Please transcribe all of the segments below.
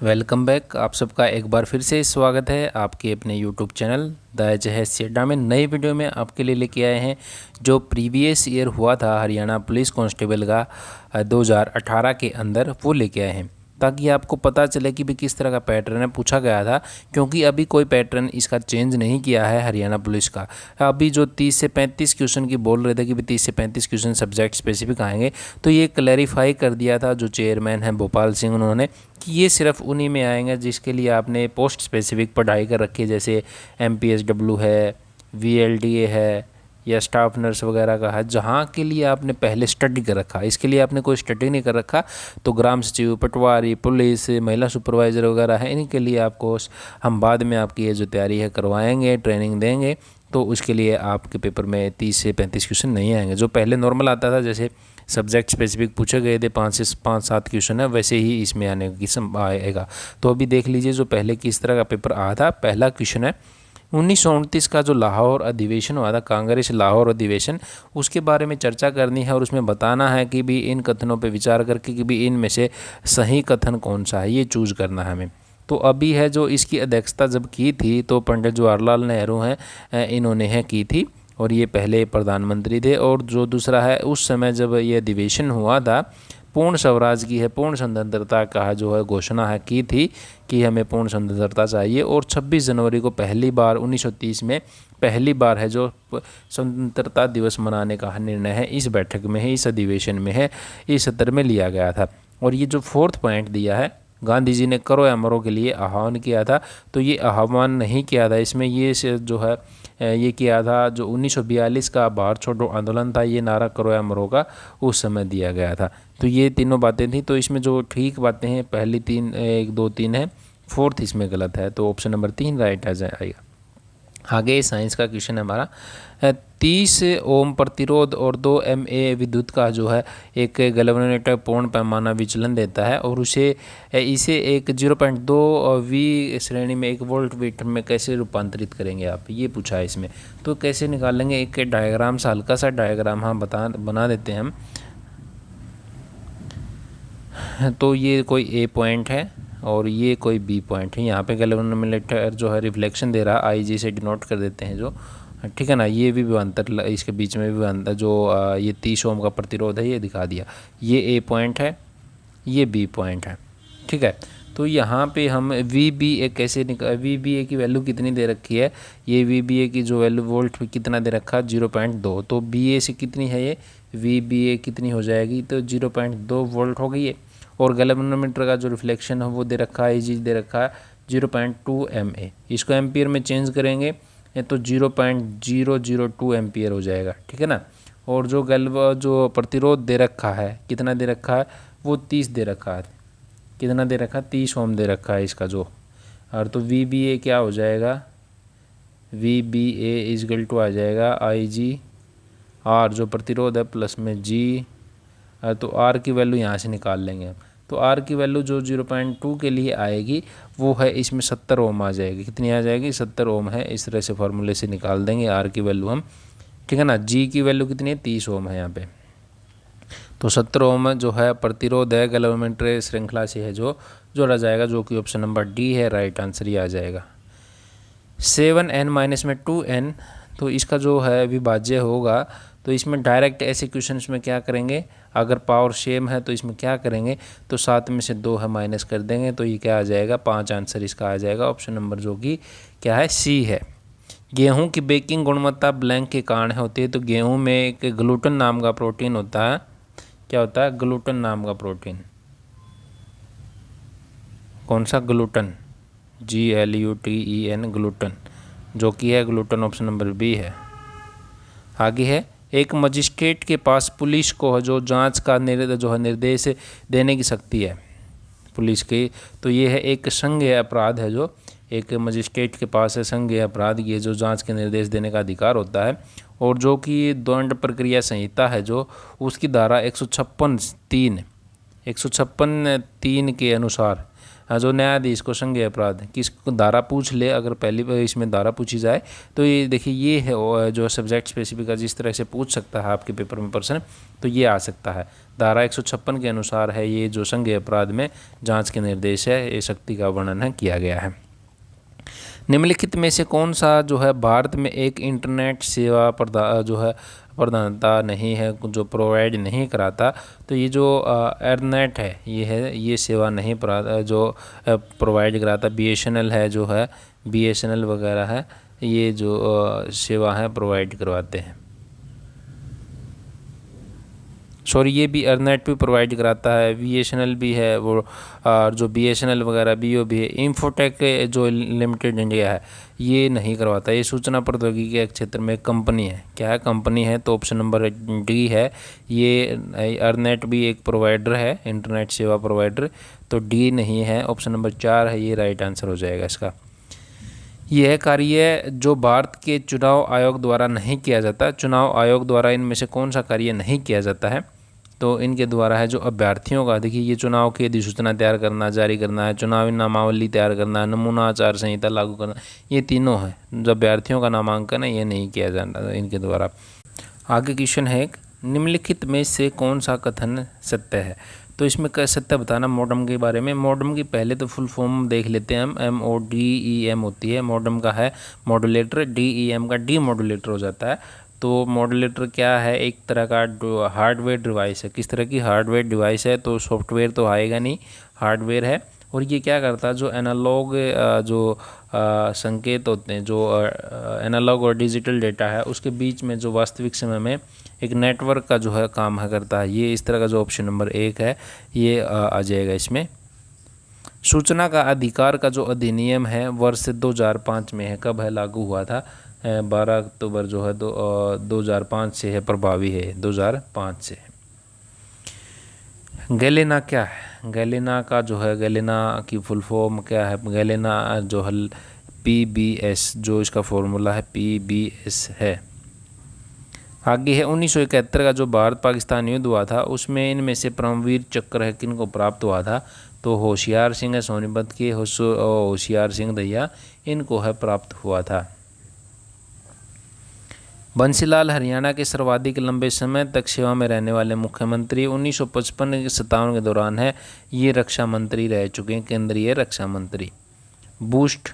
Welcome back. आप सबका एक बार फिर से स्वागत है आपके अपने यूट्यूब चैनल द एज है अड्डा में। नई वीडियो में आपके लिए लेके आए हैं जो प्रीवियस ईयर हुआ था हरियाणा पुलिस कांस्टेबल का 2018 के अंदर, वो लेके आए हैं ताकि आपको पता चले कि भी किस तरह का पैटर्न है पूछा गया था। क्योंकि अभी कोई पैटर्न इसका चेंज नहीं किया है हरियाणा पुलिस का। अभी जो 30 से 35 क्वेश्चन की बोल रहे थे कि भी 30 से 35 क्वेश्चन सब्जेक्ट स्पेसिफिक आएंगे, तो ये क्लैरिफाई कर दिया था जो चेयरमैन हैं भोपाल सिंह, उन्होंने, कि ये सिर्फ उन्हीं में आएंगे जिसके लिए आपने पोस्ट स्पेसिफिक पढ़ाई कर रखी है, जैसे MPSW है, VLDA है या स्टाफ नर्स वगैरह का है, जहाँ के लिए आपने पहले स्टडी कर रखा। इसके लिए आपने कोई स्टडी नहीं कर रखा तो ग्राम सचिव, पटवारी, पुलिस, महिला सुपरवाइज़र वगैरह है, इनके लिए आपको हम बाद में आपकी ये जो तैयारी है करवाएंगे, ट्रेनिंग देंगे, तो उसके लिए आपके पेपर में 30 से 35 क्वेश्चन नहीं आएंगे। जो पहले नॉर्मल आता था, जैसे सब्जेक्ट स्पेसिफिक पूछे गए थे 5 से 7 क्वेश्चन है, वैसे ही इसमें आने की आएगा। तो अभी देख लीजिए जो पहले किस तरह का पेपर आया था। पहला क्वेश्चन है 1929 का जो लाहौर अधिवेशन हुआ था, कांग्रेस लाहौर अधिवेशन, उसके बारे में चर्चा करनी है और उसमें बताना है कि भी इन कथनों पे विचार करके कि भी इनमें से सही कथन कौन सा है, ये चूज करना है हमें। तो अभी है जो इसकी अध्यक्षता जब की थी तो पंडित जवाहरलाल नेहरू हैं, इन्होंने है की थी, और ये पहले प्रधानमंत्री थे। और जो दूसरा है, उस समय जब ये अधिवेशन हुआ था, पूर्ण स्वराज की है, पूर्ण स्वतंत्रता का जो है घोषणा है की थी कि हमें पूर्ण स्वतंत्रता चाहिए। और 26 जनवरी को पहली बार 1930 में पहली बार है जो स्वतंत्रता दिवस मनाने का निर्णय है इस बैठक में है, इस अधिवेशन में है, इस सत्र में लिया गया था। और ये जो फोर्थ पॉइंट दिया है, गांधी जी ने करो या मरो के लिए आह्वान किया था, तो ये आह्वान नहीं किया था इसमें, ये जो है ये किया था जो 1942 का भारत छोड़ो आंदोलन था, ये नारा करो या मरो का उस समय दिया गया था। तो ये तीनों बातें थी। तो इसमें जो ठीक बातें हैं, पहली 3, 1, 2, 3 है, फोर्थ इसमें गलत है, तो ऑप्शन नंबर 3 राइट आ जाएगा। आगे साइंस का क्वेश्चन है हमारा, 30 ओम प्रतिरोध और 2 MA विद्युत का जो है एक गैल्वेनोमीटर पूर्ण पैमाना विचलन देता है, और इसे एक 0.2 V श्रेणी में 1 वोल्ट मीटर में कैसे रूपांतरित करेंगे आप, ये पूछा है इसमें। तो कैसे निकालेंगे, एक डायग्राम सा, हल्का सा डायग्राम हम बना देते हैं हम। तो ये कोई A पॉइंट है और ये कोई B पॉइंट है। यहाँ पे गैल्वेनोमीटर जो है रिफ्लेक्शन दे रहा है, IG से डिनोट कर देते हैं जो, ठीक है ना। ये भी विभवांतर, इसके बीच में भी विभवांतर जो ये 30 ओम का प्रतिरोध है, ये दिखा दिया। ये A पॉइंट है, ये B पॉइंट है, ठीक है। तो यहाँ पे हम VBA कैसे VBA की वैल्यू कितनी दे रखी है, ये VBA की जो वैल्यू वोल्ट में कितना दे रखा है 0.2, तो BA से कितनी है ये VBA कितनी हो जाएगी, तो 0.2 वोल्ट हो गई है। और गैल्वेनोमीटर का जो रिफ्लेक्शन है वो दे रखा है, IG दे रखा है 0.2 MA। इसको एम्पियर में चेंज करेंगे तो 0.002 एम्पियर हो जाएगा, ठीक है ना। और जो प्रतिरोध दे रखा है, कितना दे रखा है, वो 30 दे रखा है। कितना दे रखा है, 30 ओम दे रखा है इसका जो। और तो VBA क्या हो जाएगा, VBA इजगल टू आ जाएगा IG R जो प्रतिरोध है प्लस में G, तो R की वैल्यू यहाँ से निकाल लेंगे हम। तो R की वैल्यू जो 0.2 के लिए आएगी वो है इसमें 70 ओम आ जाएगी। कितनी आ जाएगी, 70 ओम है। इस तरह से फार्मूले से निकाल देंगे R की वैल्यू हम, ठीक है ना। G की वैल्यू कितनी है, 30 ओम है यहाँ पे। तो 70 ओम जो है प्रतिरोध है गैल्वेनोमीटर श्रृंखला से है जो जोड़ा जाएगा, जो कि ऑप्शन नंबर D है, राइट आंसर ये आ जाएगा। 7n माइनस में 2n, तो इसका जो है विभाज्य होगा, तो इसमें डायरेक्ट ऐसे क्वेश्चंस में क्या करेंगे, अगर पावर सेम है तो इसमें क्या करेंगे, तो 7 में से 2 है माइनस कर देंगे, तो ये क्या आ जाएगा, 5 आंसर इसका आ जाएगा। ऑप्शन नंबर जो कि क्या है, C है। गेहूं की बेकिंग गुणवत्ता ब्लैंक के कारण होती है, तो गेहूं में एक ग्लूटन नाम का प्रोटीन होता है। क्या होता है, ग्लूटन नाम का प्रोटीन। कौन सा, ग्लूटन, GLUTEN, ग्लूटन, जो कि है ग्लूटन, ऑप्शन नंबर B है। आगे है, एक मजिस्ट्रेट के पास पुलिस को जो जांच का जो है निर्देश देने की शक्ति है पुलिस की, तो ये है एक संज्ञेय अपराध है, जो एक मजिस्ट्रेट के पास है संज्ञेय अपराध, ये जो जांच के निर्देश देने का अधिकार होता है। और जो कि दंड प्रक्रिया संहिता है जो, उसकी धारा 156(3) के अनुसार जो न्यायाधीश को संज्ञेय अपराध किसको धारा पूछ ले, अगर पहली इसमें धारा पूछी जाए तो ये देखिए ये है जो सब्जेक्ट स्पेसिफिक जिस तरह से पूछ सकता है आपके पेपर में प्रश्न, तो ये आ सकता है। धारा 156 के अनुसार है ये जो संज्ञेय अपराध में जांच के निर्देश है, ये शक्ति का वर्णन है किया गया है। निम्नलिखित में से कौन सा जो है भारत में एक इंटरनेट सेवा प्रदाता नहीं है, जो प्रोवाइड नहीं कराता, तो ये जो एयरनेट है ये सेवा नहीं जो प्रोवाइड कराता। BSNL है जो है, BSNL वगैरह है, ये जो सेवा है प्रोवाइड करवाते हैं। सॉरी, ये भी एयरनेट भी प्रोवाइड कराता है, BSNL भी है वो, और जो BSNL वगैरह BO भी है। इंफोटेक जो लिमिटेड इंडिया है ये नहीं करवाता। ये सूचना प्रौद्योगिकी के क्षेत्र में एक कंपनी है। क्या है? कंपनी है, तो ऑप्शन नंबर D है। ये एयरनेट भी एक प्रोवाइडर है, इंटरनेट सेवा प्रोवाइडर, तो D नहीं है, ऑप्शन नंबर 4 है, ये राइट आंसर हो जाएगा इसका। यह कार्य जो भारत के चुनाव आयोग द्वारा नहीं किया जाता, चुनाव आयोग द्वारा इनमें से कौन सा कार्य नहीं किया जाता है? तो इनके द्वारा है जो अभ्यर्थियों का, देखिए ये चुनाव की अधिसूचना तैयार करना, जारी करना है, चुनावी नामावली तैयार करना, नमूना आचार संहिता लागू करना, ये तीनों है। जो अभ्यर्थियों का नामांकन है ये नहीं किया जाता इनके द्वारा। आगे क्वेश्चन है, निम्नलिखित में से कौन सा कथन सत्य है? तो इसमें सत्य बताना मॉडम के बारे में। मॉडम की पहले तो फुल फॉर्म देख लेते हैं हम। MODEM होती है। मॉडम का है मॉड्यूलेटर, DEM का डी मॉड्यूलेटर हो जाता है। तो मॉड्यूलेटर क्या है? एक तरह का हार्डवेयर डिवाइस है। किस तरह की हार्डवेयर डिवाइस है? तो सॉफ्टवेयर तो आएगा नहीं, हार्डवेयर है। और ये क्या करता है, जो एनालॉग जो संकेत होते हैं, जो एनालॉग और डिजिटल डेटा है, उसके बीच में जो वास्तविक समय में एक नेटवर्क का जो है काम है करता है। ये इस तरह का जो ऑप्शन नंबर 1 है ये आ जाएगा इसमें। सूचना का अधिकार का जो अधिनियम है वर्ष 2005 में है। कब है लागू हुआ था? 12 अक्टूबर जो है 2005 से है, प्रभावी है 2005 से। गैलेना क्या है? गैलेना का जो है, गैलेना की फुल फॉर्म क्या है? गैलेना जो है PBS, जो इसका फॉर्मूला है PBS है। आगे है 1971 का जो भारत पाकिस्तान युद्ध हुआ था, उसमें इनमें से परमवीर चक्र है किनको प्राप्त हुआ था? तो होशियार सिंह है, सोनीपत के होशियार सिंह दहिया, इनको है प्राप्त हुआ था। बंसीलाल हरियाणा के सर्वाधिक लंबे समय तक सेवा में रहने वाले मुख्यमंत्री 1955-57 के दौरान है, ये रक्षा मंत्री रह चुके हैं, केंद्रीय रक्षा मंत्री। बूस्ट,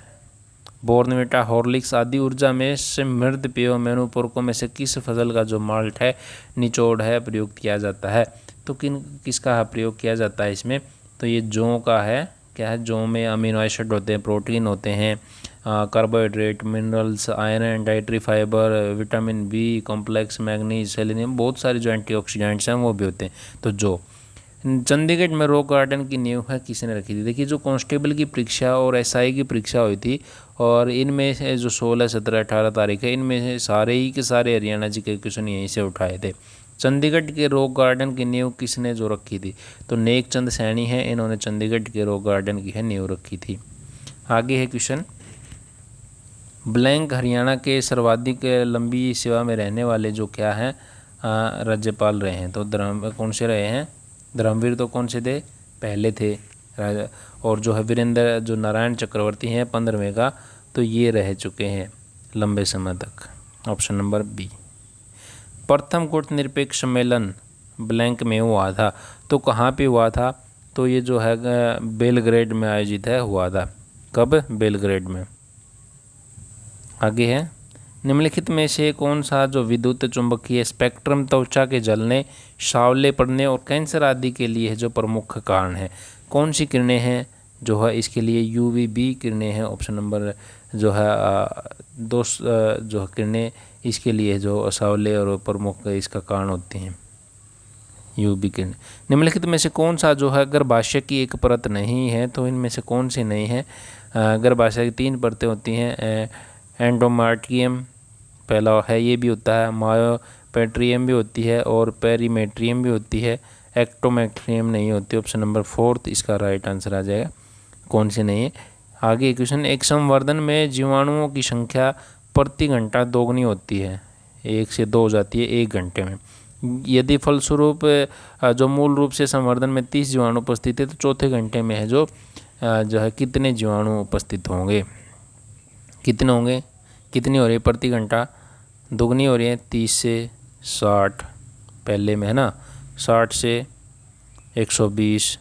बॉर्नविटा, हॉर्लिक्स आदि ऊर्जा में समृद्ध पेयों में अनुपूरकों में से किस फसल का जो माल्ट है, निचोड़ है, प्रयोग किया जाता है? तो किसका प्रयोग किया जाता है इसमें? तो ये जौ का है। क्या है? जौ में अमीनो एसिड होते हैं, प्रोटीन होते हैं, carbohydrate, minerals, iron, dietary fibre, vitamin B complex, manganese, selenium, बहुत सारे जो एंटीऑक्सीडेंट्स हैं वो भी होते हैं। तो जो चंडीगढ़ में रॉक गार्डन की नींव है किसने रखी थी? देखिए जो कांस्टेबल की परीक्षा और SI की परीक्षा हुई थी, और इनमें से जो 16, 17, 18 तारीख है, इनमें से सारे ही के सारे हरियाणा जी के क्वेश्चन यहीं से उठाए थे। चंडीगढ़ के रॉक गार्डन की नींव किसने जो रखी थी? तो नेक चंद सैनी है, इन्होंने चंडीगढ़ के रॉक गार्डन की है नींव रखी थी। आगे है क्वेश्चन, ब्लैंक हरियाणा के सर्वाधिक लंबी सेवा में रहने वाले जो क्या हैं राज्यपाल रहे हैं? तो कौन से रहे हैं? धर्मवीर तो कौन से थे? पहले थे। और जो है वीरेंद्र जो नारायण चक्रवर्ती हैं 15वें का, तो ये रह चुके हैं लंबे समय तक, ऑप्शन नंबर B। प्रथम कूटनिरपेक्ष सम्मेलन ब्लैंक में हुआ था, तो कहाँ पे हुआ था? तो ये जो है बेलग्रेड में आयोजित है, हुआ था। कब? बेलग्रेड में। आगे है, निम्नलिखित में से कौन सा जो विद्युत चुंबकीय स्पेक्ट्रम त्वचा के जलने, सांवले पड़ने और कैंसर आदि के लिए है जो प्रमुख कारण है? कौन सी किरणें हैं जो है इसके लिए? UVB किरणें हैं, ऑप्शन नंबर जो है जो किरणें इसके लिए जो सांवले और प्रमुख इसका कारण होती हैं, UV किरणें। निम्नलिखित में से कौन सा जो है गर्भाशय की एक परत नहीं है? तो इनमें से कौन सी नहीं है? गर्भाशय की 3 परतें होती हैं, एंडोमेट्रियम पहला है, ये भी होता है, मायोपेट्रियम भी होती है, और पेरीमेट्रियम भी होती है, एक्टोमेट्रियम नहीं होती, ऑप्शन नंबर 4 इसका राइट आंसर आ जाएगा। कौन सी नहीं है? आगे क्वेश्चन, एक संवर्धन में जीवाणुओं की संख्या प्रति घंटा दोगुनी होती है, 1 से 2 हो जाती है 1 घंटे में। यदि फलस्वरूप जो मूल रूप से संवर्धन में 30 जीवाणु उपस्थित है, तो चौथे घंटे में है जो जो है कितने जीवाणु उपस्थित होंगे। कितने होंगे, कितनी हो रही है प्रति घंटा, दुगनी हो रही है 30 से 60 पहले में है ना, 60 से 120,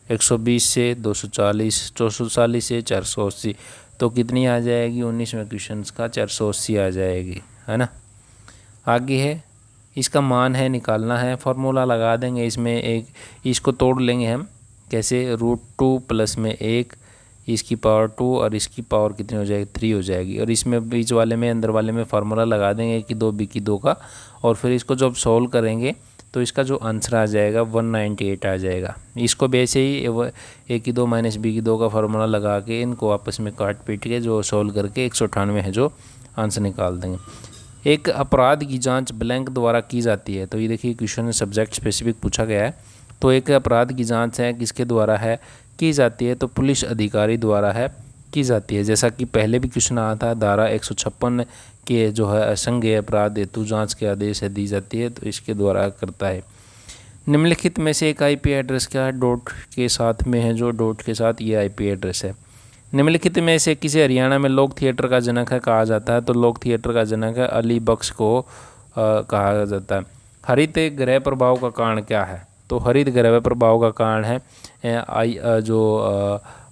120 से 240, 240 से 480, तो कितनी आ जाएगी 19वें क्वेश्चन का 480 आ जाएगी, है ना। आगे है, इसका मान है निकालना है, फार्मूला लगा देंगे इसमें, एक इसको तोड़ लेंगे हम कैसे, √2 प्लस में 1, इसकी पावर 2 और इसकी पावर कितनी हो जाएगी 3 हो जाएगी, और इसमें बीच वाले में अंदर वाले में फार्मूला लगा देंगे कि 2 बी की 2 का, और फिर इसको जब सॉल्व करेंगे तो इसका जो आंसर आ जाएगा 198 आ जाएगा। इसको वैसे ही ए की 2 माइनस बी की 2 का फार्मूला लगा के इनको आपस में काट पीट के जो सॉल्व करके 198 है जो आंसर निकाल देंगे। एक अपराध की जांच ब्लैंक द्वारा की जाती है, तो ये देखिए क्वेश्चन सब्जेक्ट स्पेसिफिक पूछा गया है। तो एक अपराध की जांच है किसके द्वारा है की जाती है, तो पुलिस अधिकारी द्वारा है की जाती है। जैसा कि पहले भी क्वेश्चन आया था, धारा 156 के जो है असंज्ञेय अपराध हेतु जांच के आदेश है दी जाती है, तो इसके द्वारा करता है। निम्नलिखित में से एक आईपी एड्रेस क्या है, डॉट के साथ में है, जो डॉट के साथ ये आईपी एड्रेस है। निम्नलिखित में से किसे हरियाणा में लोक थिएटर का जनक है कहा जाता है, तो लोक थिएटर का जनक है अली बख्श को कहा जाता है। हरित ग्रह प्रभाव का कारण क्या है, तो हरित ग्रह प्रभाव का कारण है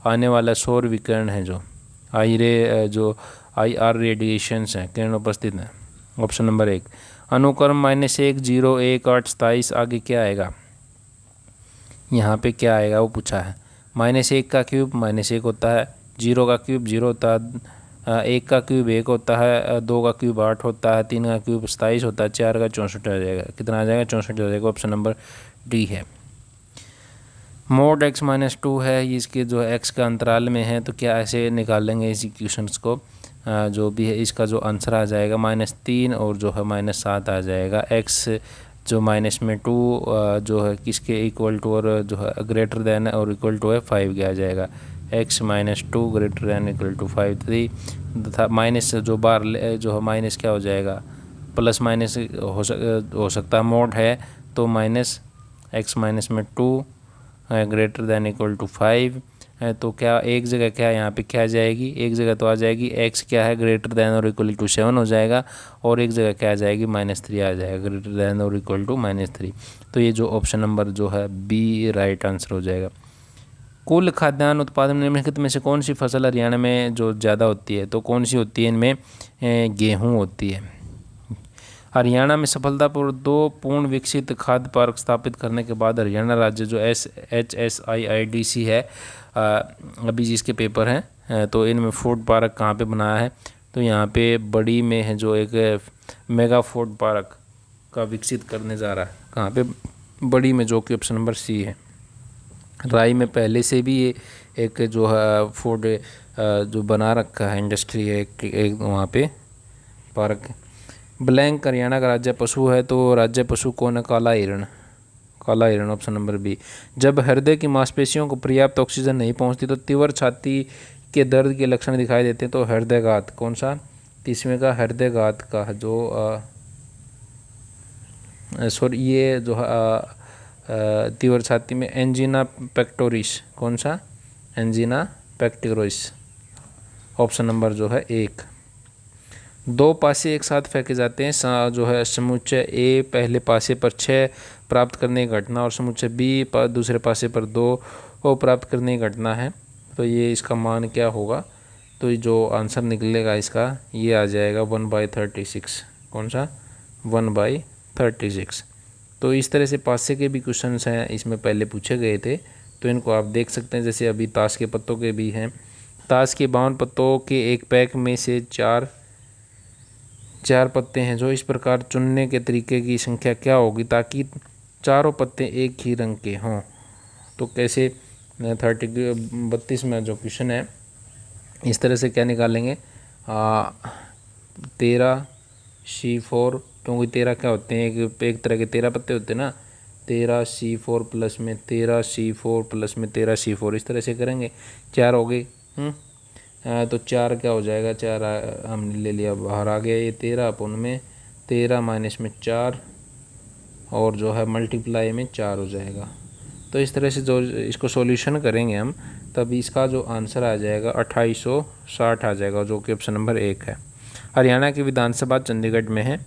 आने वाला सौर विकिरण है, जो जो IR रेडिएशंस हैं, किरण उपस्थित हैं। ऑप्शन नंबर 1 अनुक्रम -1, 0, 1, 8, 27, आगे क्या आएगा, यहाँ पे क्या आएगा वो पूछा है। -1 का क्यूब -1 होता है, 0 का क्यूब 0 होता है, 1 का क्यूब 1 होता है, 2 का क्यूब 8 होता है, 3 का क्यूब 27 होता है, 4 का 64 आ जाएगा। कितना आ जाएगा 64 आ जाएगा। ऑप्शन नंबर डी है। मोड x - 2 है, इसके जो x का अंतराल में है, तो क्या ऐसे निकालेंगे इसी क्वेश्चंस को, जो भी है इसका जो आंसर आ जाएगा -3 और जो है -7 आ जाएगा। x जो -2 जो है किसके इक्वल टू और जो है ग्रेटर दैन और इक्वल टू है 5 के आ जाएगा। x -2 greater than equal to 5 3 तथा माइनस जो बार जो है माइनस क्या हो जाएगा, प्लस माइनस हो सकता है, मोड है तो -x - 2 greater than equal to 5 है, तो क्या एक जगह क्या यहाँ पे क्या आ जाएगी, एक जगह तो आ जाएगी x क्या है ग्रेटर दैन और इक्वल टू 7 हो जाएगा, और एक जगह क्या आ जाएगी -3 आ जाएगा ग्रेटर दैन और इक्वल टू -3। तो ये जो ऑप्शन नंबर जो है बी राइट आंसर हो जाएगा। कुल खाद्यान्न उत्पादन निम्नलिखित में से कौन सी फसल हरियाणा में जो ज़्यादा होती है, तो कौन सी होती है, इनमें गेहूँ होती है। हरियाणा में सफलतापूर्वक 2 पूर्ण विकसित खाद्य पार्क स्थापित करने के बाद हरियाणा राज्य जो HSIIDC है, अभी जिसके पेपर हैं, तो इनमें फूड पार्क कहाँ पे बनाया है, तो यहाँ पे बड़ी में है जो एक मेगा फूड पार्क का विकसित करने जा रहा है, कहाँ पे, बड़ी में, जो कि ऑप्शन नंबर सी है। राई में पहले से भी ये एक जो है फूड जो बना रखा है इंडस्ट्री है, एक वहाँ पे पार्क। ब्लैंक हरियाणा का राज्य पशु है, तो राज्य पशु कौन है, काला हिरण, काला हिरण ऑप्शन नंबर बी। जब हृदय की मांसपेशियों को पर्याप्त ऑक्सीजन नहीं पहुंचती तो तीव्र छाती के दर्द के लक्षण दिखाई देते हैं, तो हृदयघात कौन सा, 30वें का हृदयघात का जो सॉरी ये जो तीव्र छाती में एंजीना पेक्टोरिस, कौन सा, एंजीना पेक्टोरिस, ऑप्शन नंबर जो है 1। 2 पासे एक साथ फेंके जाते हैं, जो है समुच्चय ए पहले पासे पर 6 प्राप्त करने की घटना और समुच्चय बी पर दूसरे पासे पर 2 को प्राप्त करने की घटना है, तो ये इसका मान क्या होगा, तो जो आंसर निकलेगा इसका ये आ जाएगा 1/36, कौन सा, 1/36। तो इस तरह से पासे के भी क्वेश्चंस हैं, इसमें पहले पूछे गए थे, तो इनको आप देख सकते हैं। जैसे अभी ताश के पत्तों के भी हैं, ताश के 52 पत्तों के एक पैक में से 4 पत्ते हैं, जो इस प्रकार चुनने के तरीके की संख्या क्या होगी ताकि चारों पत्ते एक ही रंग के हों, तो कैसे 32 में जो क्वेश्चन है इस तरह से क्या निकालेंगे, 13C4, क्योंकि 13 क्या होते हैं, एक तरह के 13 पत्ते होते हैं ना, 13C4 प्लस में 13C4 प्लस में 13C4, इस तरह से करेंगे, 4 हो गए। तो 4 क्या हो जाएगा, 4 हमने ले लिया बाहर आ गया, ये 13 में 13 माइनस में 4 और जो है मल्टीप्लाई में 4 हो जाएगा। तो इस तरह से जो इसको सॉल्यूशन करेंगे हम, तब इसका जो आंसर आ जाएगा 2860 आ जाएगा, जो कि ऑप्शन नंबर 1 है। हरियाणा की विधानसभा चंडीगढ़ में है।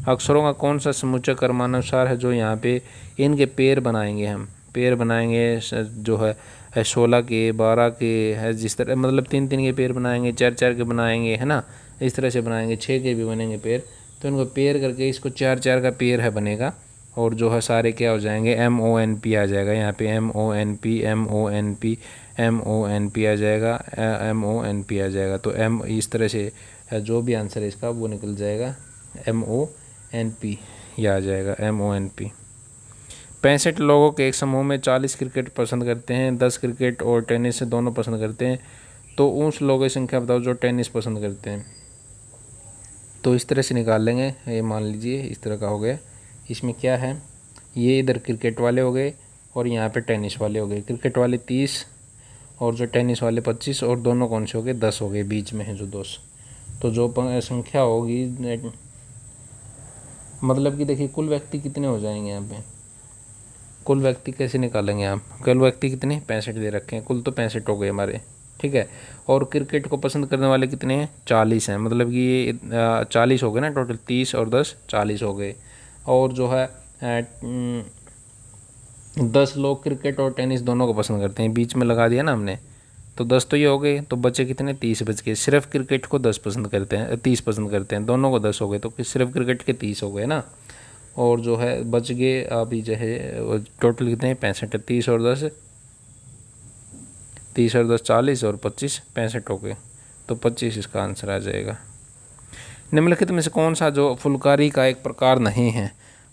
अक्षरों का कौन सा समूचा क्रमानुसार है जो यहाँ पे इनके पेड़ बनाएंगे, हम पेड़ बनाएंगे जो है 16 के, 12 के है, जिस तरह मतलब 3-3 के पेड़ बनाएंगे, 4-4 के बनाएंगे, है ना, इस तरह से बनाएंगे, 6 के भी बनेंगे पेड़। तो इनको पेड़ करके इसको 4-4 का पेड़ है बनेगा, और जो है सारे क्या हो जाएंगे, MONP आ जाएगा यहाँ पे, MONP MONP MONP आ जाएगा, MONP आ जाएगा। तो इस तरह से जो भी आंसर है इसका वो निकल जाएगा MONP, यह आ जाएगा MONP। 65 लोगों के एक समूह में 40 क्रिकेट पसंद करते हैं, 10 क्रिकेट और टेनिस से दोनों पसंद करते हैं, तो उस लोगों की संख्या बताओ जो टेनिस पसंद करते हैं। तो इस तरह से निकाल लेंगे, ये मान लीजिए इस तरह का हो गया। इसमें क्या है, ये इधर क्रिकेट वाले हो गए और यहाँ पे टेनिस वाले हो गए। क्रिकेट वाले 30 और जो टेनिस वाले 25, और दोनों कौन से हो गए, 10 हो गए, बीच में है जो 10। तो जो संख्या होगी, मतलब कि देखिए कुल व्यक्ति कितने हो जाएंगे यहाँ पे, कुल व्यक्ति कैसे निकालेंगे आप, कुल व्यक्ति कितने, 65 दे रखे हैं, कुल तो 65 हो गए हमारे, ठीक है। और क्रिकेट को पसंद करने वाले कितने हैं, 40 हैं, मतलब कि ये 40 हो गए ना टोटल, 30 और 10 40 हो गए। और जो है 10 लोग क्रिकेट और टेनिस दोनों को पसंद करते हैं, बीच में लगा दिया ना हमने, तो 10 तो ये हो गए, तो बचे कितने, 30 बच गए। सिर्फ क्रिकेट को 10 पसंद करते हैं, 30 पसंद करते हैं, दोनों को 10 हो गए, तो सिर्फ क्रिकेट के 30 हो गए ना। और जो है बच गए अभी जो है टोटल कितने, 65, 30 और 10 40 और 25 65 हो गए, तो 25 इसका आंसर आ जाएगा। निम्नलिखित में से कौन सा जो फुलकारी का एक प्रकार नहीं है,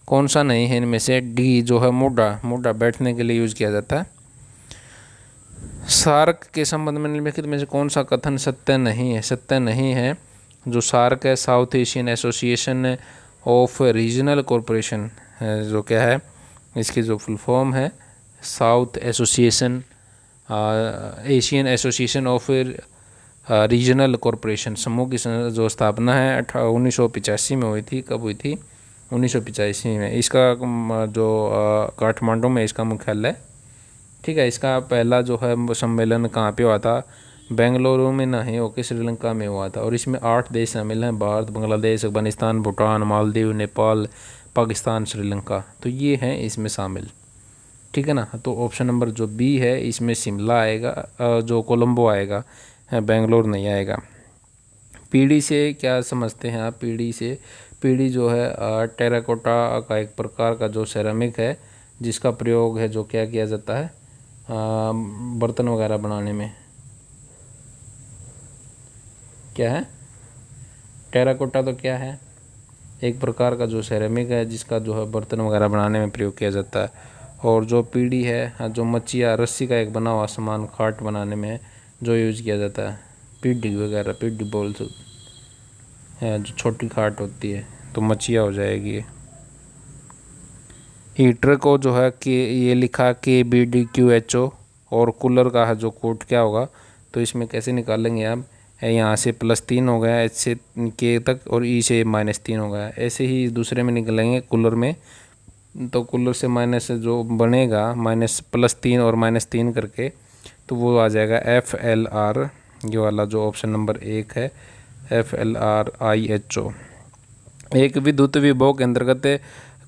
कौन सा नहीं है इनमें से, डी जो है मोटा बैठने के लिए यूज किया जाता है। सार्क के संबंध में निम्नलिखित में से कौन सा कथन सत्य नहीं है। जो सार्क है, south Asian association of regional corporation, जो क्या है इसकी जो फुल फॉर्म है, south association Asian association of regional corporation समूह की जो स्थापना है 1985 में हुई थी। कब हुई थी, 1985 में। इसका जो काठमांडू में इसका मुख्यालय, ठीक है। इसका पहला जो है सम्मेलन कहाँ पे हुआ था, बेंगलुरु में नहीं होकर श्रीलंका में हुआ था, और इसमें 8 देश शामिल हैं, भारत, बांग्लादेश, अफगानिस्तान, भूटान, मालदीव, नेपाल, पाकिस्तान, श्रीलंका, तो ये हैं इसमें शामिल, ठीक है ना। तो ऑप्शन नंबर जो बी है इसमें शिमला आएगा, जो कोलंबो आएगा, बेंगलोर नहीं आएगा। पीढ़ी से क्या समझते हैं आप, पीढ़ी जो है टेराकोटा का एक प्रकार का जो सेरामिक है, जिसका प्रयोग है जो क्या किया जाता है बर्तन वगैरह बनाने में। क्या है टेराकोटा, तो क्या है, एक प्रकार का जो सेरामिक है जिसका जो है बर्तन वगैरह बनाने में प्रयोग किया जाता है। और जो पीढ़ी है जो मच्छिया रस्सी का एक बना हुआ सामान खाट बनाने में जो यूज किया जाता है, पीढ़ी वगैरह, पीढ़ी बोल है जो छोटी खाट होती है, तो मच्छिया हो जाएगी। हीटर को जो है कि ये लिखा KBDQHO, और कूलर का है जो कोड क्या होगा, तो इसमें कैसे निकालेंगे आप, यहाँ से +3 हो गया, H से K तक, और E से -3 हो गया। ऐसे ही दूसरे में निकलेंगे कूलर में, तो कूलर से माइनस जो बनेगा +3 और -3 करके, तो वो आ जाएगा FLR, ये वाला जो ऑप्शन नंबर 1 है, FLRIHO। एक विद्युत विभव के अंतर्गत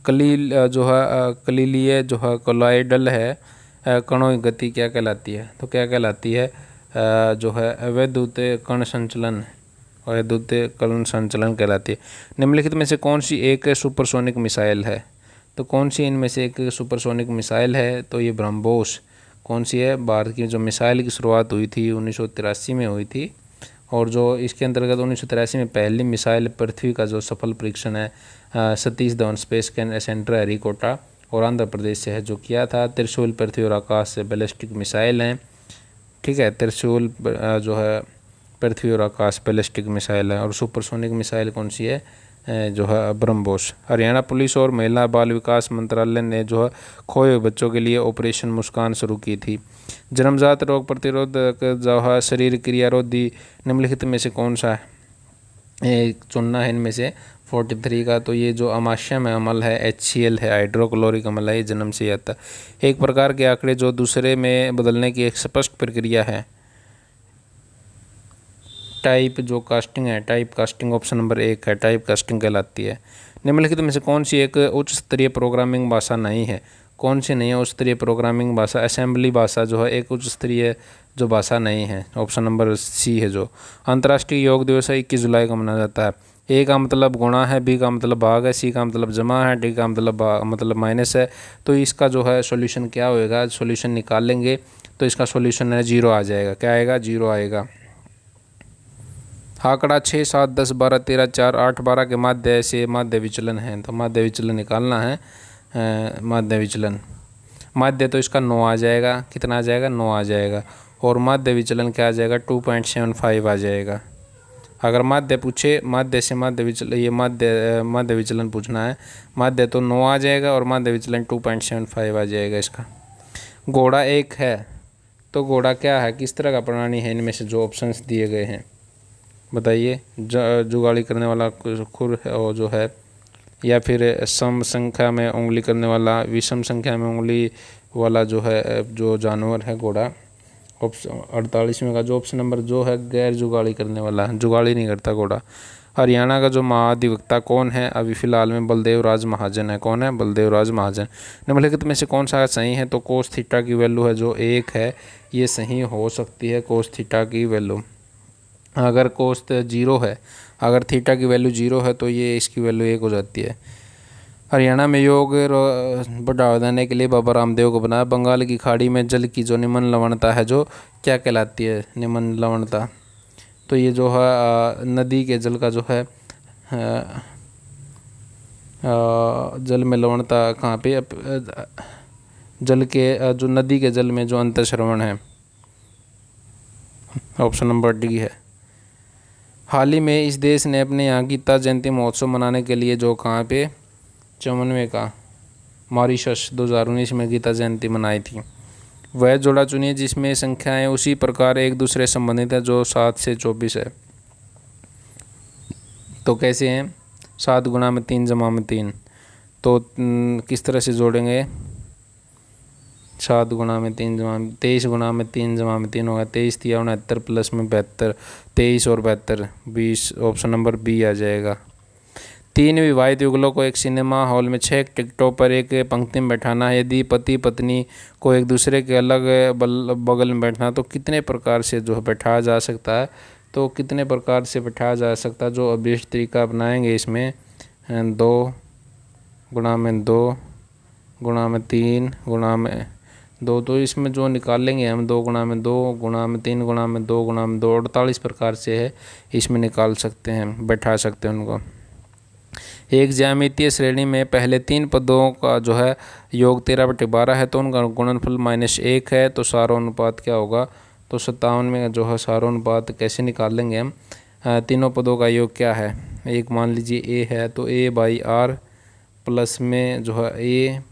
कलीलीय जो है कोलॉइडल है कणों की गति क्या कहलाती है, तो क्या कहलाती है जो है वैद्युत कण संचलन, वैद्युत कण संचलन कहलाती है। निम्नलिखित में से कौन सी एक सुपरसोनिक मिसाइल है, तो कौन सी इनमें से एक सुपरसोनिक मिसाइल है, तो ये ब्रह्मोस कौन सी है। भारत की जो मिसाइल की शुरुआत हुई थी 1983 में हुई थी, और जो इसके अंतर्गत 1983 में पहली मिसाइल पृथ्वी का जो सफल परीक्षण है सतीश धवन स्पेस सेंटर हरिकोटा और आंध्र प्रदेश से है जो किया था। त्रिशूल पृथ्वी और आकाश से बैलिस्टिक मिसाइल हैं, ठीक है। त्रिशूल जो है पृथ्वी और आकाश बैलिस्टिक मिसाइल है। और सुपरसोनिक मिसाइल कौन सी है, जो है ब्रह्मोस। हरियाणा पुलिस और महिला बाल विकास मंत्रालय ने जो है खोए हुए बच्चों के लिए ऑपरेशन मुस्कान शुरू की थी। जन्मजात रोग प्रतिरोधक जो है शरीर क्रियारोधी निम्नलिखित में से कौन सा है, एक चुनना है इनमें से 43 का। तो ये जो अमाशय में अमल है HCl है, हाइड्रोक्लोरिक अम्ल है, ये जन्म से ही आता है। एक प्रकार के आंकड़े जो दूसरे में बदलने की एक स्पष्ट प्रक्रिया है। टाइप जो कास्टिंग है, टाइप कास्टिंग ऑप्शन नंबर 1 है, टाइप कास्टिंग कहलाती है। निम्नलिखित में से कौन सी एक उच्च स्तरीय प्रोग्रामिंग भाषा नहीं है? कौन सी नहीं है उच्च स्तरीय प्रोग्रामिंग भाषा? असेंबली भाषा जो है एक उच्च स्तरीय जो भाषा नहीं है, ऑप्शन नंबर C है। जो अंतर्राष्ट्रीय योग दिवस है 21 जुलाई को मनाया जाता है। A का मतलब गुणा है, B का मतलब भाग है, C का मतलब जमा है, D का मतलब माइनस है। तो इसका जो है सॉल्यूशन क्या होएगा? सॉल्यूशन निकाल लेंगे तो इसका सॉल्यूशन है 0 आ जाएगा। क्या आएगा? 0 आएगा। आंकड़ा 6, 7, 10, 12, 13, 4, 8, 12 के माध्य से माध्य विचलन है। तो माध्य विचलन निकालना है। माध्य विचलन, माध्य तो इसका 9 आ जाएगा। कितना आ जाएगा? 9 आ जाएगा। और माध्य विचलन क्या आ जाएगा? 2.75 आ जाएगा। अगर माध्य पूछे, माध्य से माध्य विचलन, ये माध्य विचलन पूछना है। माध्य तो 9 आ जाएगा और माध्य विचलन 2.75 आ जाएगा इसका। घोड़ा एक है तो घोड़ा क्या है? किस तरह का प्राणी है? इनमें से जो ऑप्शंस दिए गए हैं बताइए। जुगाली करने वाला खुर है और जो है, या फिर सम संख्या में उंगली करने वाला, विषम संख्या में उंगली वाला जो है जो जानवर है घोड़ा। ऑप्शन 48 का जो ऑप्शन नंबर जो है गैर जुगाली करने वाला, जुगाली नहीं करता घोड़ा। हरियाणा का जो महाधिवक्ता कौन है अभी फ़िलहाल में? बलदेव राज महाजन है। कौन है? बलदेव राज महाजन। निम्नलिखित में से कौन सा सही है? तो कोस थीटा की वैल्यू है जो 1 है, ये सही हो सकती है। कोस थीटा की वैल्यू अगर कोस 0 है, अगर थीटा की वैल्यू 0 है तो ये इसकी वैल्यू 1 हो जाती है। हरियाणा में योग बढ़ावा देने के लिए बाबा रामदेव को बनाया। बंगाल की खाड़ी में जल की जो निम्न लवणता है जो क्या कहलाती है? निम्न लवणता तो ये जो है नदी के जल का जो है जल में लवणता कहाँ पे? जल के जो नदी के जल में जो अंतःस्रवण है, ऑप्शन नंबर D है। हाल ही में इस देश ने अपने यहाँ गीता जयंती महोत्सव मनाने के लिए जो कहाँ पे 54 का मॉरिशस 2019 में गीता जयंती मनाई थी। वह जोड़ा चुनिए जिसमें संख्याएं उसी प्रकार एक दूसरे संबंधित है जो 7 से 24 है। तो कैसे हैं? 7 गुणा में 3 जमा में 3। तो किस तरह से जोड़ेंगे? 7 गुणा में 3 जमा में 23 गुणा में 3 जमा में 3 होगा 23 3 69 प्लस में 72, 23 और 72 20। ऑप्शन नंबर B आ जाएगा। 3 विवाहित युगलों को एक सिनेमा हॉल में 6 टिकटों पर एक पंक्ति में बैठाना है। यदि पति पत्नी को एक दूसरे के अलग बगल में बैठना तो कितने प्रकार से जो है बैठाया जा सकता है? तो कितने प्रकार से बैठाया जा सकता है? जो अभ्यस्त तरीका अपनाएंगे इसमें 2 गुणा में 2 गुणा में 3 गुणा में 2। तो इसमें जो निकाल लेंगे हम 2 गुणा में 2 गुणा में 3 गुणा में 2 गुणा में 2, 48 प्रकार से है इसमें निकाल सकते हैं, बैठा सकते हैं उनको। एक ज्यामितीय श्रेणी में पहले 3 पदों का जो है योग 13/12 है तो उनका गुणनफल -1 है। तो सारोनुपात क्या होगा? तो 57 में जो है सारोनुपात कैसे निकाल लेंगे हम? तीनों पदों का योग क्या है? एक मान लीजिए A है तो A/R प्लस में जो है A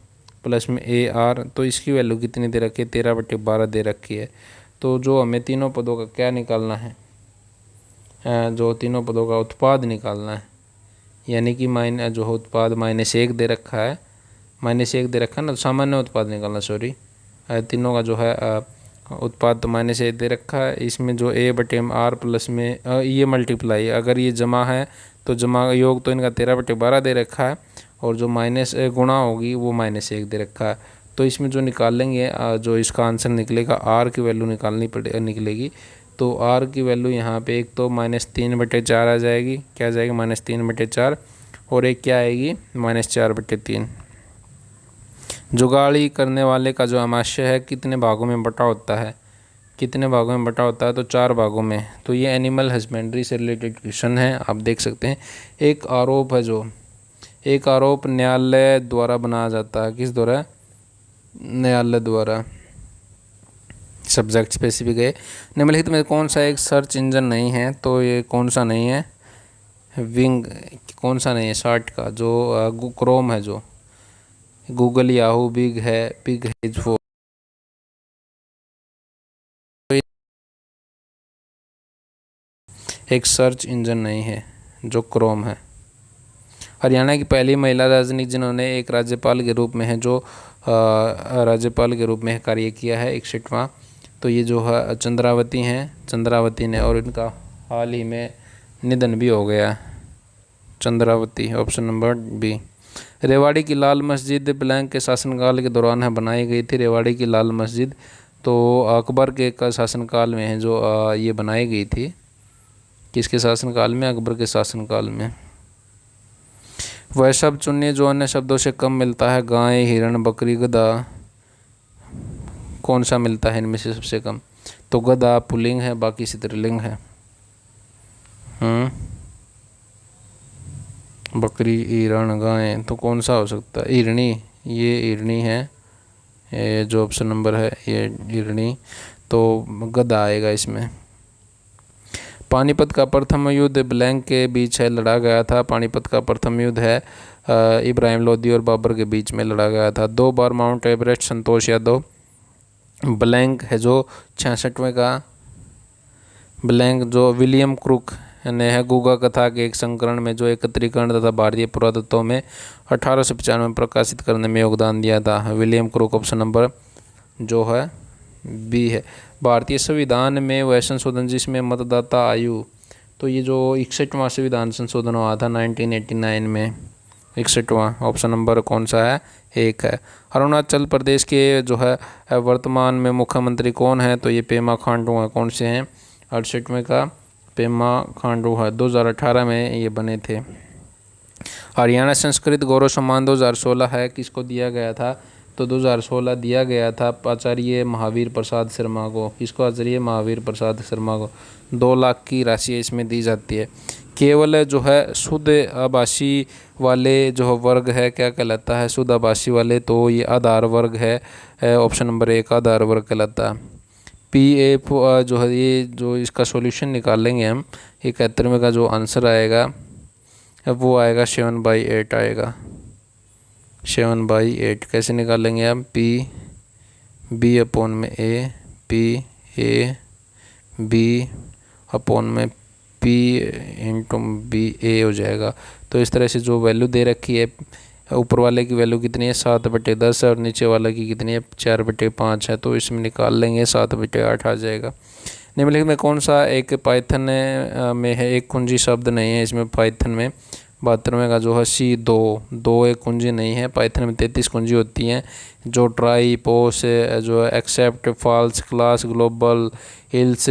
प्लस में AR। तो इसकी वैल्यू कितनी दे रखी है? 13/12 दे रखी है। तो जो हमें तीनों पदों का क्या निकालना है? जो तीनों पदों का उत्पाद निकालना है, यानी कि जो उत्पाद -1 दे रखा है, -1 दे रखा है ना, तो सामान्य उत्पाद निकालना, सॉरी। तीनों का जो है उत्पाद तो -1 दे रखा है। इसमें जो A/R प्लस में ये मल्टीप्लाई, अगर ये जमा है तो जमा योग तो इनका 13/12 दे रखा है और जो माइनस गुणा होगी वो -1 दे रखा है। तो इसमें जो निकाल लेंगे जो इसका आंसर निकलेगा R की वैल्यू निकलेगी। तो R की वैल्यू यहाँ पे एक तो -3/4 आ जाएगी। क्या आ जाएगी? -3/4। और एक क्या आएगी? -4/3। जुगाली करने वाले का जो आमाशय है कितने भागों में बटा होता है? कितने भागों में बटा होता है? तो 4 भागों में। तो ये एनिमल हस्बेंड्री से रिलेटेड क्वेश्चन है, आप देख सकते हैं। एक आरोप है जो, एक आरोप न्यायालय द्वारा बनाया जाता है। किस द्वारा? न्यायालय द्वारा। सब्जेक्ट स्पेसिफिक है। निम्नलिखित में कौन सा एक सर्च इंजन नहीं है? तो ये कौन सा नहीं है? विंग कौन सा नहीं है? शार्ट का जो क्रोम है, जो गूगल, याहू, बिग है, बिग है जो एक सर्च इंजन नहीं है। जो क्रोम है। हरियाणा की पहली महिला राजनीतिक जिन्होंने एक राज्यपाल के रूप में है जो राज्यपाल के रूप में कार्य किया है 61वां, तो ये जो है चंद्रावती हैं, चंद्रावती ने, और इनका हाल ही में निधन भी हो गया। Chandravati, option number B. Rewari की लाल मस्जिद ब्लैंक के शासनकाल के दौरान है बनाई गई थी। रेवाड़ी की लाल मस्जिद तो अकबर के शासनकाल में है जो ये बनाई गई थी। किसके शासनकाल में? अकबर के शासनकाल में। वह शब्द चुनिए जो अन्य शब्दों से कम मिलता है। गाय, हिरण, बकरी, गधा। कौन सा मिलता है इनमें से सबसे कम? तो गधा पुल्लिंग है, बाकी स्त्रीलिंग है। बकरी, हिरण, गाय, तो कौन सा हो सकता है? हिरणी, ये हिरणी है, ये जो ऑप्शन नंबर है ये हिरणी, तो गधा आएगा इसमें। पानीपत का प्रथम युद्ध ब्लैंक के बीच है लड़ा गया था। पानीपत का प्रथम युद्ध है इब्राहिम लोदी और बाबर के बीच में लड़ा गया था। 2 बार mount Everest Santosh Yadav. Blank है जो 66वें का। ब्लैंक जो विलियम क्रुक ने है गुगा कथा के एक संकलन में जो एकत्रीकरण तथा भारतीय पुरातत्व में 1895 में प्रकाशित करने में योगदान दिया था। विलियम क्रुक, ऑप्शन नंबर जो है बी है। भारतीय संविधान में वह संशोधन जिसमें मतदाता आयु, तो ये जो 61वां संविधान संशोधन हुआ था 1989 में, 61वां, ऑप्शन नंबर कौन सा है? 1 है। अरुणाचल प्रदेश के जो है वर्तमान में मुख्यमंत्री कौन है? तो ये पेमा खांडू हैं। कौन से हैं? 68वें का पेमा खांडू है। 2018 में ये बने थे। हरियाणा संस्कृत गौरव सम्मान 2016 है, किसको दिया गया था? तो 2016 दिया गया था आचार्य महावीर प्रसाद शर्मा को। किसको? आचार्य महावीर प्रसाद शर्मा को। 2 लाख की राशि इसमें दी जाती है। केवल जो है शुद्ध आभासी वाले जो वर्ग है क्या कहलाता है? शुद्ध आभासी वाले, तो ये आधार वर्ग है, ऑप्शन नंबर 1 आधार वर्ग कहलाता है। PF जो है ये जो इसका सॉल्यूशन निकालेंगे हम 71वें का जो आंसर आएगा वो आएगा 7/8 आएगा। 7/8 कैसे निकालेंगे हम? B अपॉन में A, PA, B अपॉन में P इंटू BA हो जाएगा। तो इस तरह से जो वैल्यू दे रखी है, ऊपर वाले की वैल्यू कितनी है? 7/10 है, और नीचे वाले की कितनी है? 4/5 है। तो इसमें निकाल लेंगे 7/8 आ जाएगा। निम्नलिखित में कौन सा एक पाइथन में है? एक कुंजी शब्द नहीं है इसमें पाइथन में। 72वें का जो है C2 एक कुंजी नहीं है। पाइथन में 33 कुंजी होती हैं जो ट्राई, पोस, जो है except, false, class, global, hills,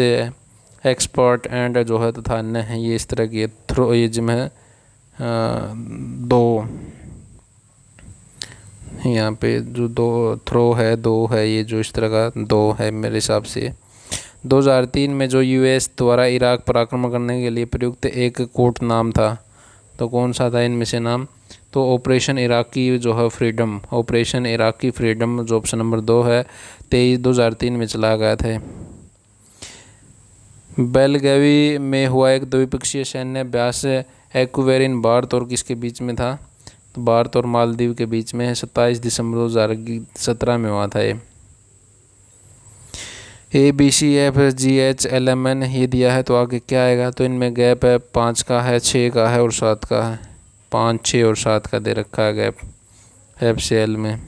expert and जो है तथा अन्य है। ये इस तरह की थ्रो, ये जिम है 2 यहाँ पे जो 2 थ्रो है 2 है, ये जो इस तरह का 2 है मेरे हिसाब से। 2003 में जो US द्वारा इराक पर आक्रमण करने के लिए प्रयुक्त एक कोड नाम था, तो कौन सा था इनमें से नाम? तो ऑपरेशन इराकी जो है फ्रीडम, ऑपरेशन इराकी फ्रीडम जो ऑप्शन नंबर 2 है 2003 में चला गया था। बेलगावी में हुआ एक द्विपक्षीय सैन्य अभ्यास एक्वेरिन भारत और किसके बीच में था? तो भारत और मालदीव के बीच में 27 दिसंबर 2017 में हुआ था। ये ABCFGHLMN ये दिया है, तो आगे क्या आएगा? तो इनमें गैप है 5 का है, 6 का है और 7 का है। 5, 6 और 7 का दे रखा है गैप FCL में,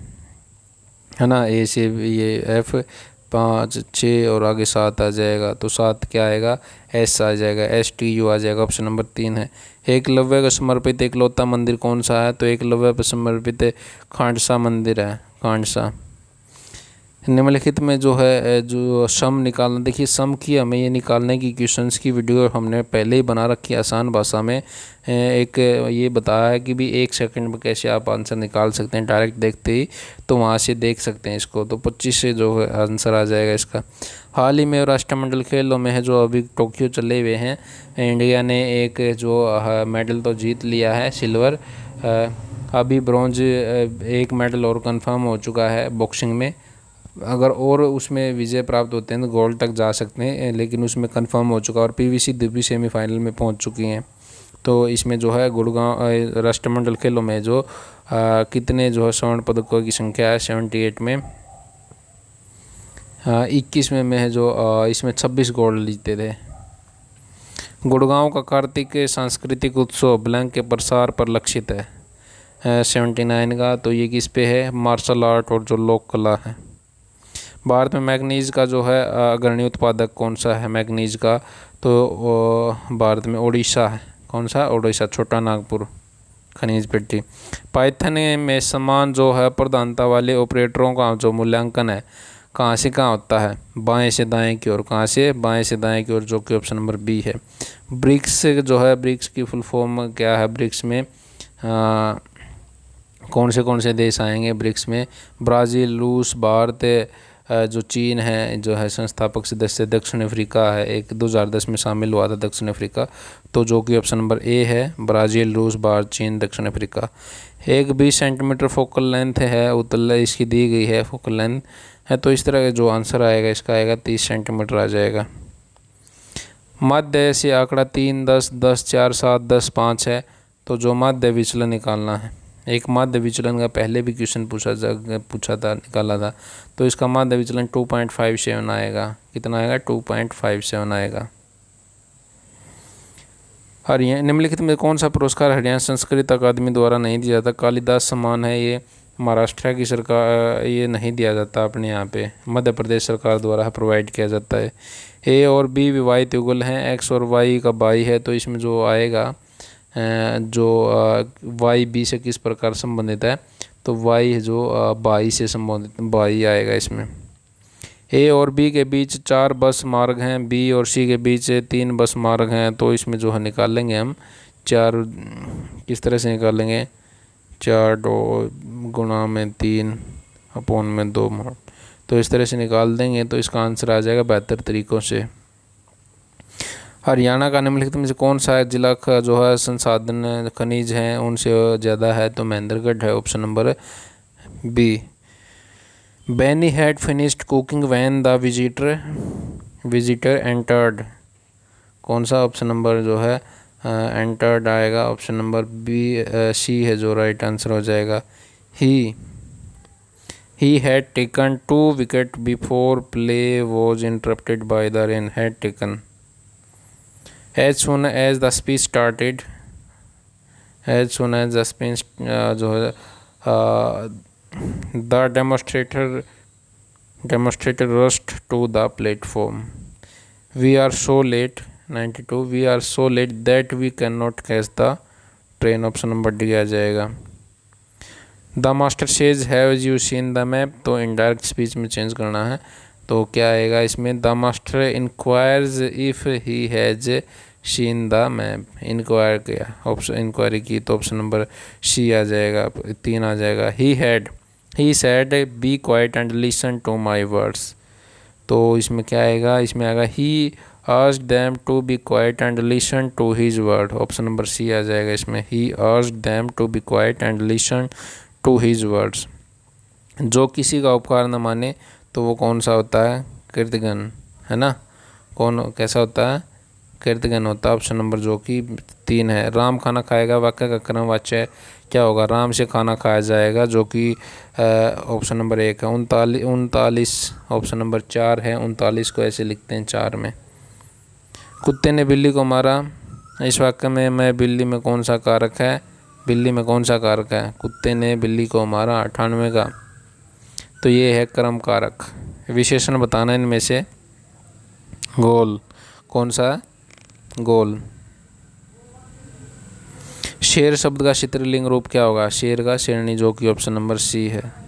है ना। A से ये F 5, 6 और आगे 7 आ जाएगा। तो 7 क्या आएगा? S आ जाएगा, STU आ जाएगा। ऑप्शन नंबर 3 है। एकलव्य को समर्पित एकलौता मंदिर कौन सा है? तो एकलव्य पर समर्पित खांडसा मंदिर है, खांडसा। निम्नलिखित में जो है जो सम निकालना, देखिए सम की हमें ये निकालने की क्वेश्चंस की वीडियो हमने पहले ही बना रखी है आसान भाषा में। एक ये बताया है कि भी 1 सेकंड में कैसे आप आंसर निकाल सकते हैं डायरेक्ट देखते ही, तो वहाँ से देख सकते हैं इसको। तो 25 से जो है आंसर आ जाएगा इसका। हाल ही में राष्ट्रमंडल खेलों में है जो अभी टोक्यो चले हुए हैं, इंडिया ने एक जो मेडल तो जीत लिया है सिल्वर, अभी ब्रॉन्ज 1 मेडल और कंफर्म हो चुका है बॉक्सिंग में। अगर और उसमें विजय प्राप्त होते हैं तो गोल्ड तक जा सकते हैं, लेकिन उसमें कंफर्म हो चुका और PVC दिव्य सेमीफाइनल में पहुंच चुकी हैं। तो इसमें जो है गुड़गांव राष्ट्रमंडल खेलों में जो कितने जो है स्वर्ण पदकों की संख्या है 78 में, 21 में है जो इसमें 26 गोल्ड जीते थे। गुड़गांव का कार्तिक सांस्कृतिक उत्सव ब्लैंक के प्रसार पर लक्षित है 79 का। तो ये किस पे है? मार्शल आर्ट और जो लोक कला है। भारत में मैग्नीज का जो है अग्रणी उत्पादक कौन सा है मैग्नीज का? तो भारत में ओडिशा है। कौन सा? ओडिशा, छोटा नागपुर खनिज पेटी। पाइथन में समान जो है प्रधानता वाले ऑपरेटरों का जो मूल्यांकन है कहाँ से कहाँ होता है? बाएं से दाएं की ओर। कहाँ से? बाएं से दाएं की ओर, जो कि ऑप्शन नंबर बी है। ब्रिक्स जो है, ब्रिक्स की फुल फॉर्म क्या है? ब्रिक्स में कौन से देश आएंगे ब्रिक्स में? ब्राज़ील, रूस, भारत, जो चीन है जो है संस्थापक सदस्य, दक्षिण अफ्रीका है, एक 2010 में शामिल हुआ था दक्षिण अफ्रीका। तो जो कि ऑप्शन नंबर ए है, ब्राज़ील, रूस, भारत, चीन, दक्षिण अफ्रीका। एक 20 सेंटीमीटर फोकल लेंथ है, उत्तल इसकी दी गई है फोकल लेंथ है। तो इस तरह का जो आंसर आएगा इसका आएगा 30 सेंटीमीटर आ जाएगा। मध्य से आंकड़ा 3, 10, 10, 4, 7, 10, 5 है। तो जो मध्य विचलन निकालना है, एक मध्य विचलन का पहले भी क्वेश्चन पूछा था, निकाला था। तो इसका मध्य विचलन 2.57 आएगा। कितना आएगा? 2.57 आएगा। हरियाणा निम्नलिखित में कौन सा पुरस्कार हरियाणा संस्कृत अकादमी द्वारा नहीं दिया जाता? कालिदास सम्मान है, ये महाराष्ट्र की सरकार, ये नहीं दिया जाता अपने यहाँ पे, मध्य प्रदेश सरकार द्वारा प्रोवाइड किया जाता है। ए और बी विवाहित युगल हैं, एक्स और वाई का बाई है। तो इसमें जो आएगा जो वाई बी से किस प्रकार संबंधित है? तो वाई जो बाई से संबंधित, बाई आएगा इसमें। ए और बी के बीच 4 बस मार्ग हैं, बी और सी के बीच 3 बस मार्ग हैं। तो इसमें जो है निकालेंगे हम 4, किस तरह से निकालेंगे? 4 गुणा में 3 अपॉन में 2 मार्ग। तो इस तरह से निकाल देंगे। तो इसका आंसर आ जाएगा 72 तरीक़ों से। हरियाणा का निम्नलिखित में से कौन सा जिला का जो है संसाधन खनिज हैं उनसे ज़्यादा है? तो महेंद्रगढ़ है, option number B. Benny had finished cooking when the visitor entered. कौन सा? ऑप्शन नंबर जो है एंटर्ड आएगा, ऑप्शन नंबर बी, सी है जो राइट आंसर हो जाएगा। He had taken 2 wicket before play was interrupted by the rain. Had taken. As soon as the speech started, as soon as the speech जो है the demonstrator rushed to the platform. We are so late, 92, we are so late that we cannot catch the train, option number D आ जाएगा। The master says have you seen the map? तो indirect speech में change करना है। तो क्या आएगा इसमें? The master inquires if he has seen the map. Inquire किया, ऑप्शन इंक्वायरी की, तो ऑप्शन नंबर सी आ जाएगा, 3 आ जाएगा। He said be quiet and listen to my words. तो इसमें क्या आएगा? इसमें आएगा he asked them to be quiet and listen to his word, option number C आ जाएगा इसमें। He asked them to be quiet and listen to his words. जो किसी का उपकार न माने तो वो कौन सा होता है? कृतघ्न, है ना? कैसा होता है? कृतघ्न होता है, ऑप्शन नंबर जो कि 3 है। राम खाना खाएगा, वाक्य का क्रम वाच्य क्या होगा? राम से खाना खाया जाएगा, जो कि ऑप्शन नंबर 1 है। 39 ऑप्शन नंबर 4 है। 39 को ऐसे लिखते हैं 4 में। कुत्ते ने बिल्ली को मारा, इस वाक्य में मैं बिल्ली में कौन सा कारक है? बिल्ली में कौन सा कारक है? कुत्ते ने बिल्ली को मारा, 98 का। तो ये है कर्म कारक। विशेषण बताना इनमें से। गोल, कौन सा? गोल। शेर शब्द का स्त्रीलिंग रूप क्या होगा? शेर का शेरनी, जो कि ऑप्शन नंबर सी है।